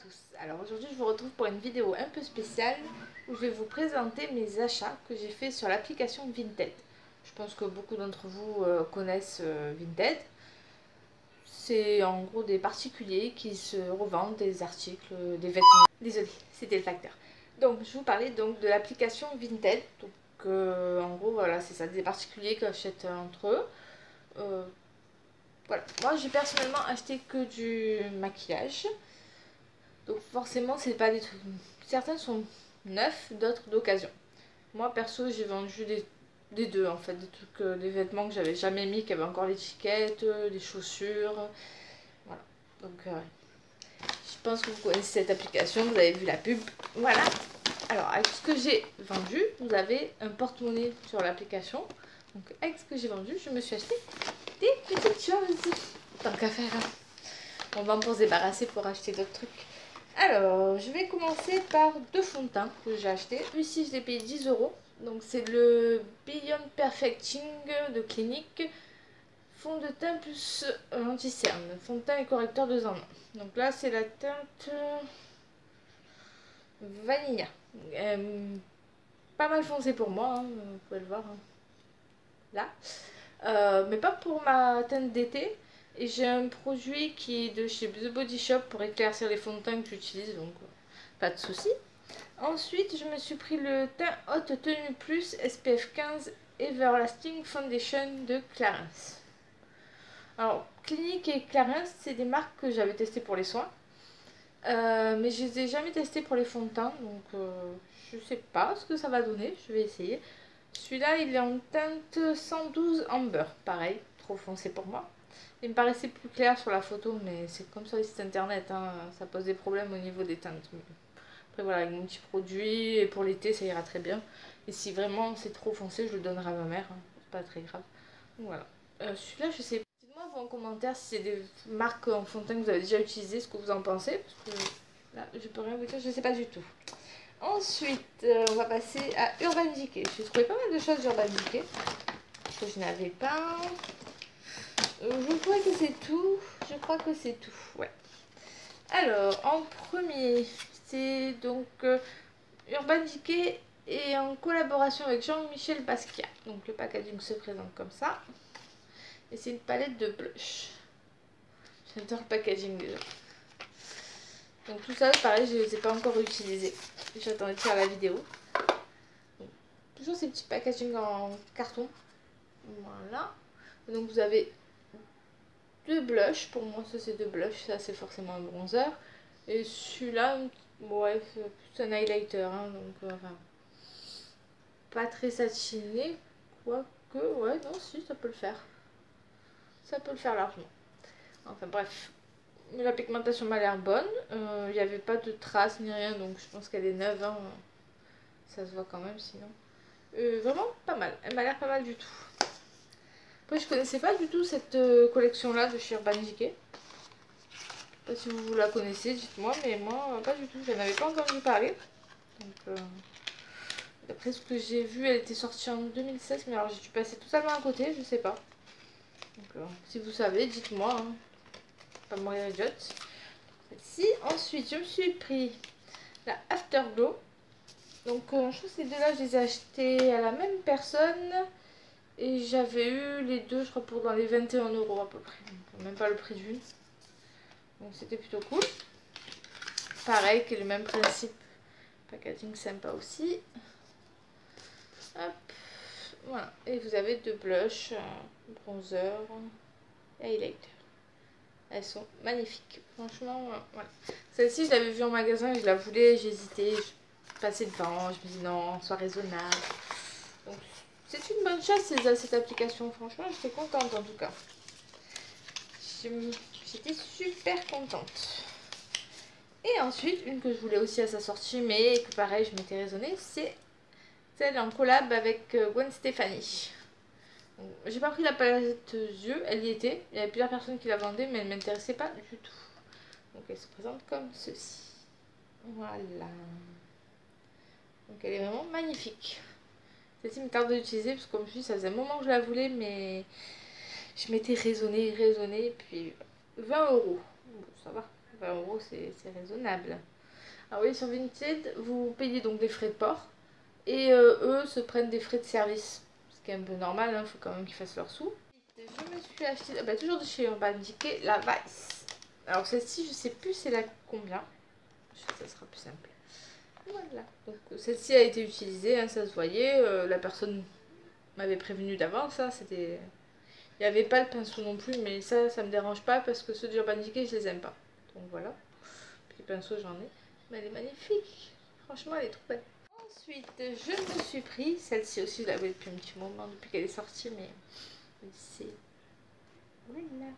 tous, alors aujourd'hui je vous retrouve pour une vidéo un peu spéciale où je vais vous présenter mes achats que j'ai fait sur l'application Vinted. Je pense que beaucoup d'entre vous connaissent Vinted. C'est en gros des particuliers qui se revendent des articles, des vêtements. Désolée, c'était le facteur. Donc je vous parlais donc de l'application Vinted. Donc en gros voilà, c'est ça, des particuliers qui achètent entre eux. Voilà, moi j'ai personnellement acheté que du maquillage. Donc forcément, c'est pas des trucs. Certains sont neufs, d'autres d'occasion. Moi perso, j'ai vendu des deux en fait, des trucs, des vêtements que j'avais jamais mis, qui avaient encore l'étiquette, des chaussures. Voilà. Donc je pense que vous connaissez cette application, vous avez vu la pub. Voilà. Alors avec ce que j'ai vendu, vous avez un porte-monnaie sur l'application. Donc avec ce que j'ai vendu, je me suis acheté des petites choses. Tant qu'à faire. On va pour se débarrasser pour acheter d'autres trucs. Alors, je vais commencer par deux fonds de teint que j'ai acheté. Celui-ci, je l'ai payé 10 €. Donc, c'est le Beyond Perfecting de Clinique. Fond de teint plus anti-cerne. Fond de teint et correcteur 2 en 1. Donc là, c'est la teinte vanilla. Pas mal foncé pour moi, hein, vous pouvez le voir. Hein. Là. Mais pas pour ma teinte d'été. Et j'ai un produit qui est de chez The Body Shop pour éclaircir les fonds de teint que j'utilise, donc pas de souci. Ensuite, je me suis pris le teint Haute Tenue Plus SPF 15 Everlasting Foundation de Clarins. Alors, Clinique et Clarins, c'est des marques que j'avais testées pour les soins. Mais je les ai jamais testées pour les fonds de teint, donc je sais pas ce que ça va donner, je vais essayer. Celui-là, il est en teinte 112 Amber, pareil, trop foncé pour moi. Il me paraissait plus clair sur la photo, mais c'est comme sur les sites internet, hein, ça pose des problèmes au niveau des teintes. Après voilà, avec mon petit produit, et pour l'été ça ira très bien. Et si vraiment c'est trop foncé, je le donnerai à ma mère, hein, c'est pas très grave. Donc voilà. Celui-là, je sais pas. Dites-moi en commentaire si c'est des marques en fond de teint que vous avez déjà utilisé, ce que vous en pensez. Parce que là, je peux rien vous dire, je sais pas du tout. Ensuite, on va passer à Urban Decay. J'ai trouvé pas mal de choses Urban Decay que je n'avais pas. Je crois que c'est tout. Je crois que c'est tout. Ouais. Alors, en premier, c'est donc Urban Decay et en collaboration avec Jean-Michel Basquiat. Donc, le packaging se présente comme ça. Et c'est une palette de blush. J'adore le packaging déjà. Donc, tout ça, pareil, je ne les ai pas encore utilisés. J'attendais de faire la vidéo. Donc, toujours ces petits packaging en carton. Voilà. Donc, vous avez deux blushs, pour moi ça c'est deux blushs, ça c'est forcément un bronzer. Et celui-là, ouais, c'est un highlighter, hein, donc enfin, pas très satiné, quoique, ouais, non, si, ça peut le faire. Ça peut le faire largement. Enfin bref, la pigmentation m'a l'air bonne, il n'y avait pas de traces ni rien, donc je pense qu'elle est neuve, hein. Ça se voit quand même sinon. Vraiment pas mal, elle m'a l'air pas mal du tout. Après, je connaissais pas du tout cette collection-là de chez Urban Decay. Je sais pas si vous la connaissez, dites-moi, mais moi, pas du tout. Je n'avais pas entendu parler. Donc, d'après ce que j'ai vu, elle était sortie en 2016, mais alors j'ai dû passer totalement à côté, je sais pas. Donc, si vous savez, dites-moi. Hein. Pas mourir idiote. Celle-ci. Ensuite, je me suis pris la Afterglow. Donc, je trouve que ces deux-là, je les ai achetés à la même personne. Et j'avais eu les deux, je crois, pour dans les 21 € à peu près. Donc, même pas le prix d'une. Donc, c'était plutôt cool. Pareil, que le même principe. Packaging sympa aussi. Hop. Voilà. Et vous avez deux blushs, bronzer et highlighter. Elles sont magnifiques. Franchement, voilà. Celle-ci, je l'avais vue en magasin, je la voulais, j'hésitais. Je passais devant, je me dis non, sois raisonnable. Donc, c'est une bonne chose cette application. Franchement, j'étais contente en tout cas. J'étais super contente. Et ensuite, une que je voulais aussi à sa sortie, mais que pareil, je m'étais raisonnée, c'est celle en collab avec Gwen Stefani. J'ai pas pris la palette yeux, elle y était. Il y avait plusieurs personnes qui la vendaient, mais elle ne m'intéressait pas du tout. Donc elle se présente comme ceci. Voilà. Donc elle est vraiment magnifique. Celle-ci me tarde d'utiliser, parce que comme je dis, ça faisait un moment que je la voulais, mais je m'étais raisonnée, et puis 20 €. Bon, ça va. 20 €, c'est raisonnable. Ah oui, sur Vinted, vous payez donc des frais de port. Et eux se prennent des frais de service. Ce qui est un peu normal, il faut quand même qu'ils fassent leurs sous. Je me suis acheté, toujours de chez Urban Decay, la Vice. Alors celle-ci, je sais plus c'est la combien. Ça sera plus simple. Voilà. Donc celle-ci a été utilisée, hein, ça se voyait. La personne m'avait prévenu d'avance, hein, c'était... Il n'y avait pas le pinceau non plus, mais ça me dérange pas parce que ceux d'Urban Decay, je les aime pas. Donc voilà. Puis pinceau, j'en ai. Mais elle est magnifique. Franchement, elle est trop belle. Ensuite, je me suis pris, celle-ci aussi, je l'avais depuis un petit moment, depuis qu'elle est sortie, mais c'est... Voilà.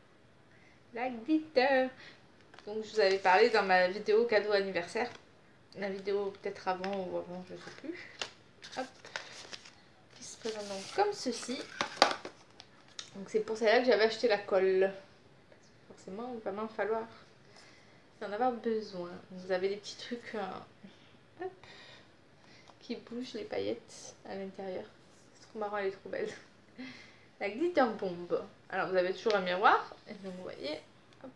La glitter. Donc je vous avais parlé dans ma vidéo cadeau anniversaire. La vidéo peut-être avant ou avant, je ne sais plus. Hop. Qui se présente donc comme ceci. Donc c'est pour celle-là que j'avais acheté la colle. Parce que forcément, il va m'en falloir. En avoir besoin. Donc, vous avez des petits trucs hop, qui bougent, les paillettes à l'intérieur. C'est trop marrant, elle est trop belle. La glitter bombe. Alors vous avez toujours un miroir. Et donc vous voyez. Hop.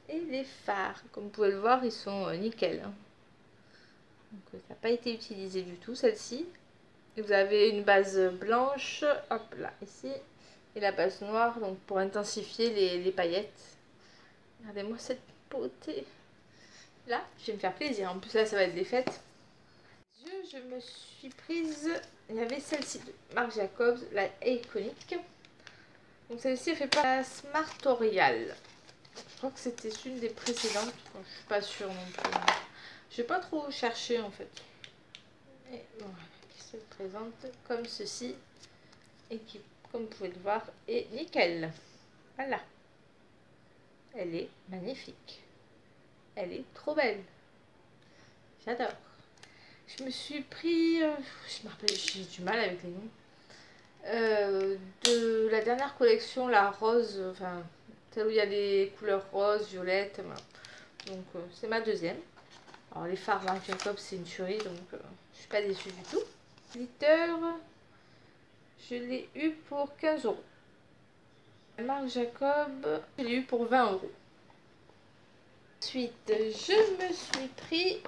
Et les fards. Comme vous pouvez le voir, ils sont nickel. Hein. Donc ça n'a pas été utilisé du tout, celle-ci. Et vous avez une base blanche. Hop là, ici. Et la base noire, donc pour intensifier les paillettes. Regardez-moi cette beauté. Là, je vais me faire plaisir. En plus là, ça va être des fêtes. Je me suis prise, il y avait celle-ci de Marc Jacobs, la iconique. Donc celle-ci elle fait pas la Smartorial. Je crois que c'était une des précédentes. Enfin, je suis pas sûre non plus. Je vais pas trop chercher en fait. Et voilà, qui se présente comme ceci. Et qui, comme vous pouvez le voir, est nickel. Voilà. Elle est magnifique. Elle est trop belle. J'adore. Je me suis pris, je me rappelle, j'ai du mal avec les noms, de la dernière collection, la rose, enfin, celle où il y a les couleurs rose, violette, voilà. Donc c'est ma deuxième. Alors les fards Marc Jacobs, c'est une tuerie, donc je suis pas déçue du tout. Glitter, je l'ai eu pour 15 €. Marc Jacobs, je l'ai eu pour 20 €. Ensuite, je me suis pris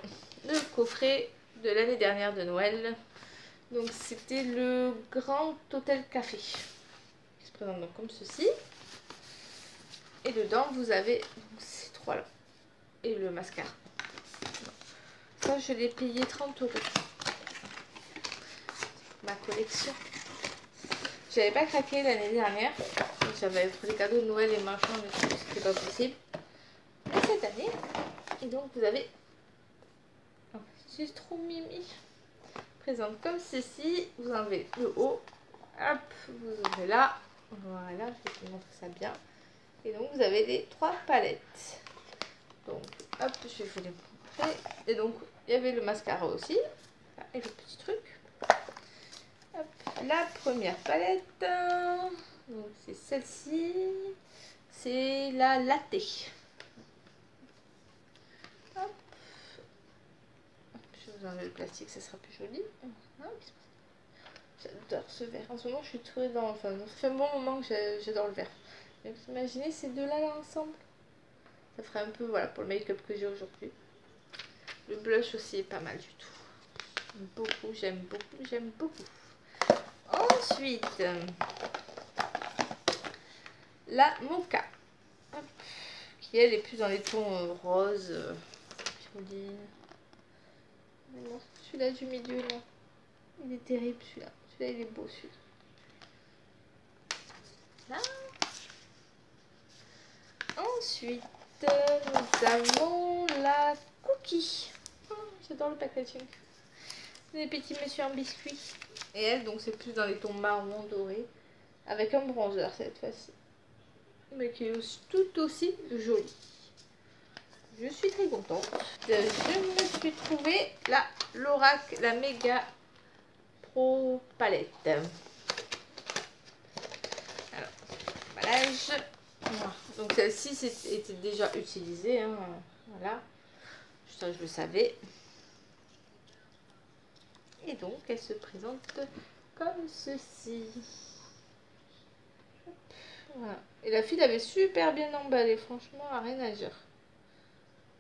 le coffret de l'année dernière de Noël. Donc c'était le Grand Hôtel Café. Qui se présente donc comme ceci. Et dedans vous avez ces trois là. Et le mascara. Ça je l'ai payé 30 €. Ma collection. J'avais pas craqué l'année dernière. J'avais pris les cadeaux de Noël et machin, mais c'était pas possible. Et cette année. Et donc vous avez... Oh, c'est trop mimi. Présente comme ceci. Vous enlevez le haut. Hop, vous ouvrez là. Voilà, je vais vous montrer ça bien. Et donc vous avez les trois palettes. Donc hop, je vais vous les montrer. Et donc il y avait le mascara aussi. Et le petit truc. Hop, la première palette. Donc c'est celle-ci. C'est la latte. Hop. Je vais vous enlever le plastique, ça sera plus joli. J'adore ce vert. En ce moment, je suis très dans... Enfin, ça fait un bon moment que j'adore le vert. Donc, imaginez ces deux-là là, ensemble. Ça ferait un peu, voilà, pour le make-up que j'ai aujourd'hui. Le blush aussi est pas mal du tout. Beaucoup, j'aime beaucoup, j'aime beaucoup. Ensuite, la Mocha. Hop, qui, elle, est plus dans les tons roses. Joli. Mais non, celui-là du milieu, non. Il est terrible, celui-là. Celui-là, il est beau, celui-là. Là. Ensuite, nous avons la cookie. Oh, j'adore le packaging. Des petits messieurs en biscuit. Et elle, donc c'est plus dans les tons marron dorés. Avec un bronzer cette fois-ci. Mais qui est aussi, tout aussi joli. Je suis très contente. Je me suis trouvé la Lorac, la méga pro palette. Alors, emballage. Donc celle-ci était déjà utilisée. Hein. Voilà. Ça, je le savais. Et donc, elle se présente comme ceci. Voilà. Et la fille avait super bien emballé. Franchement, rien à dire.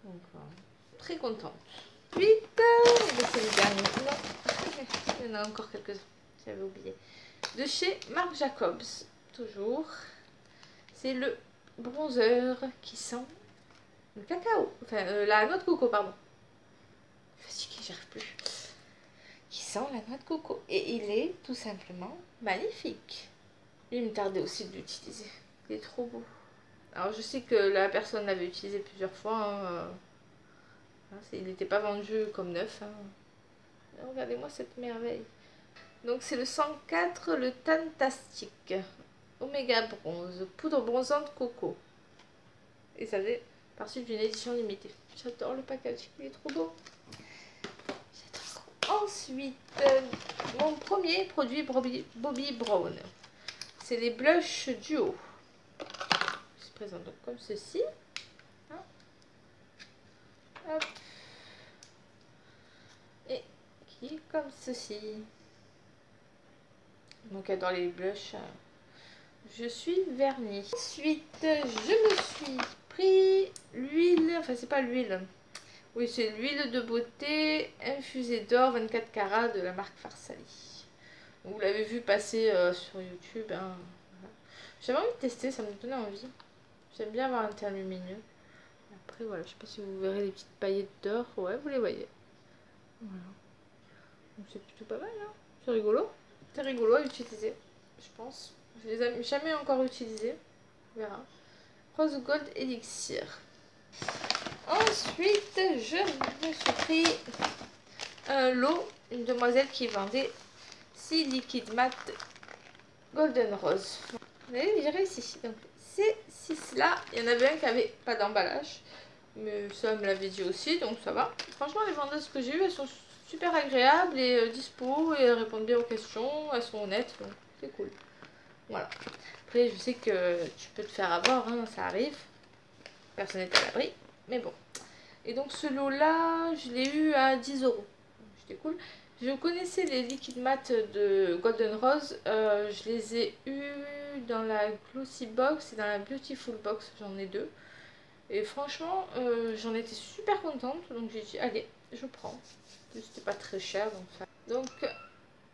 Donc, très contente. Ensuite, c'est le dernier. Non, il y en a encore quelques-uns. J'avais oublié. De chez Marc Jacobs, toujours. C'est le bronzer qui sent le cacao. Enfin, la noix de coco, pardon. Fatiguée, j'arrive plus. Qui sent la noix de coco. Et il est tout simplement magnifique. Il me tardait aussi de l'utiliser. Il est trop beau. Alors, je sais que la personne l'avait utilisé plusieurs fois. Il n'était pas vendu comme neuf. Regardez-moi cette merveille. Donc c'est le 104, le Tantastic. Oméga bronze, poudre bronzante coco. Et ça fait partie d'une édition limitée. J'adore le packaging, il est trop beau. J'adore. Ensuite, mon premier produit Bobbi Brown. C'est les blushs duo. Ils se présentent donc comme ceci. Hop. Et qui est comme ceci. Donc dans les blushs, je suis vernie. Ensuite, je me suis pris l'huile, enfin c'est pas l'huile, oui c'est l'huile de beauté infusée d'or 24 carats de la marque Farsali. Vous l'avez vu passer sur YouTube. Hein. Voilà. J'avais envie de tester, ça me donnait envie. J'aime bien avoir un teint lumineux. Après voilà, je sais pas si vous verrez les petites paillettes d'or. Ouais, vous les voyez. Voilà. Donc c'est plutôt pas mal, hein. C'est rigolo. C'est rigolo à utiliser, je pense. Je les ai jamais encore utilisés. On verra. Rose Gold Elixir. Ensuite, je me suis pris un lot. Une demoiselle qui vendait 6 liquides mat Golden Rose. Vous voyez, j'ai réussi. Donc, ces 6 là, il y en avait un qui avait pas d'emballage. Mais ça, elle me l'avait dit aussi, donc ça va. Franchement, les vendeuses que j'ai eues, elles sont super agréables et dispo. Et elles répondent bien aux questions. Elles sont honnêtes, donc c'est cool. Voilà. Après, je sais que tu peux te faire avoir, hein, ça arrive. Personne n'est à l'abri, mais bon. Et donc, ce lot-là, je l'ai eu à 10 €. C'était cool. Je connaissais les liquides mat de Golden Rose. Je les ai eus dans la Glossy Box et dans la Beautiful Box. J'en ai 2. Et franchement, j'en étais super contente. Donc, j'ai dit, allez, je prends. C'était pas très cher. Donc,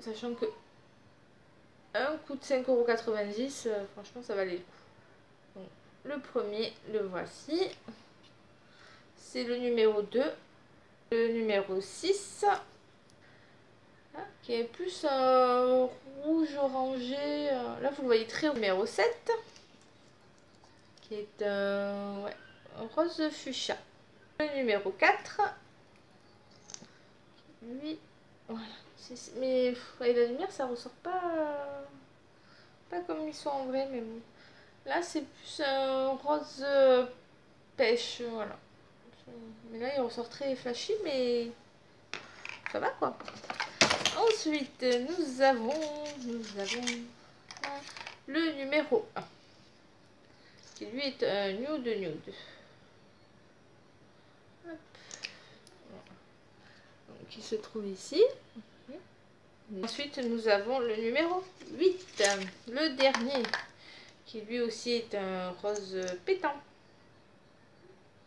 sachant que un coûte 5,90 €, franchement ça valait le coup. Donc, le premier, le voici. C'est le numéro 2. Le numéro 6. Qui est plus rouge orangé. Là vous le voyez très haut. Numéro 7. Qui est un rose fuchsia. Le numéro 4. Lui, voilà. Mais avec la lumière ça ressort pas comme ils sont en vrai, mais bon. Là c'est plus un rose pêche, voilà. Mais là il ressort très flashy, mais ça va quoi. Ensuite nous avons le numéro 1 qui lui est un nude. Hop. Donc, qui se trouve ici. Ensuite nous avons le numéro 8, le dernier, qui lui aussi est un rose pétant.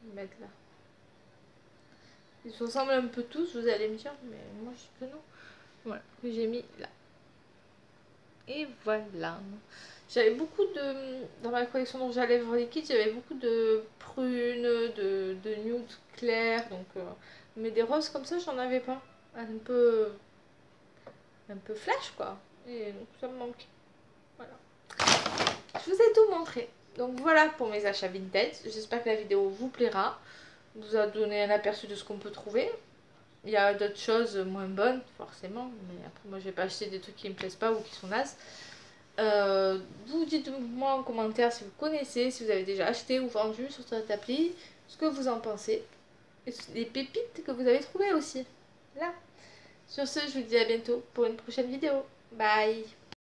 Je vais mettre là. Ils se ressemblent un peu tous, vous allez me dire, mais moi je sais que non. Voilà, que j'ai mis là. Et voilà. J'avais beaucoup de... Dans ma collection de rouge à lèvres liquide, j'avais beaucoup de prunes, de nude clair. Donc, mais des roses comme ça, j'en avais pas. Un peu flash quoi. Et donc ça me manque. Voilà. Je vous ai tout montré. Donc voilà pour mes achats vintage. J'espère que la vidéo vous plaira. Vous a donné un aperçu de ce qu'on peut trouver. Il y a d'autres choses moins bonnes, forcément. Mais après, moi, je vais pas acheter des trucs qui me plaisent pas ou qui sont nazes. Vous dites-moi en commentaire si vous connaissez, si vous avez déjà acheté ou vendu sur cette appli, ce que vous en pensez. Et les pépites que vous avez trouvées aussi. Là. Sur ce, je vous dis à bientôt pour une prochaine vidéo. Bye!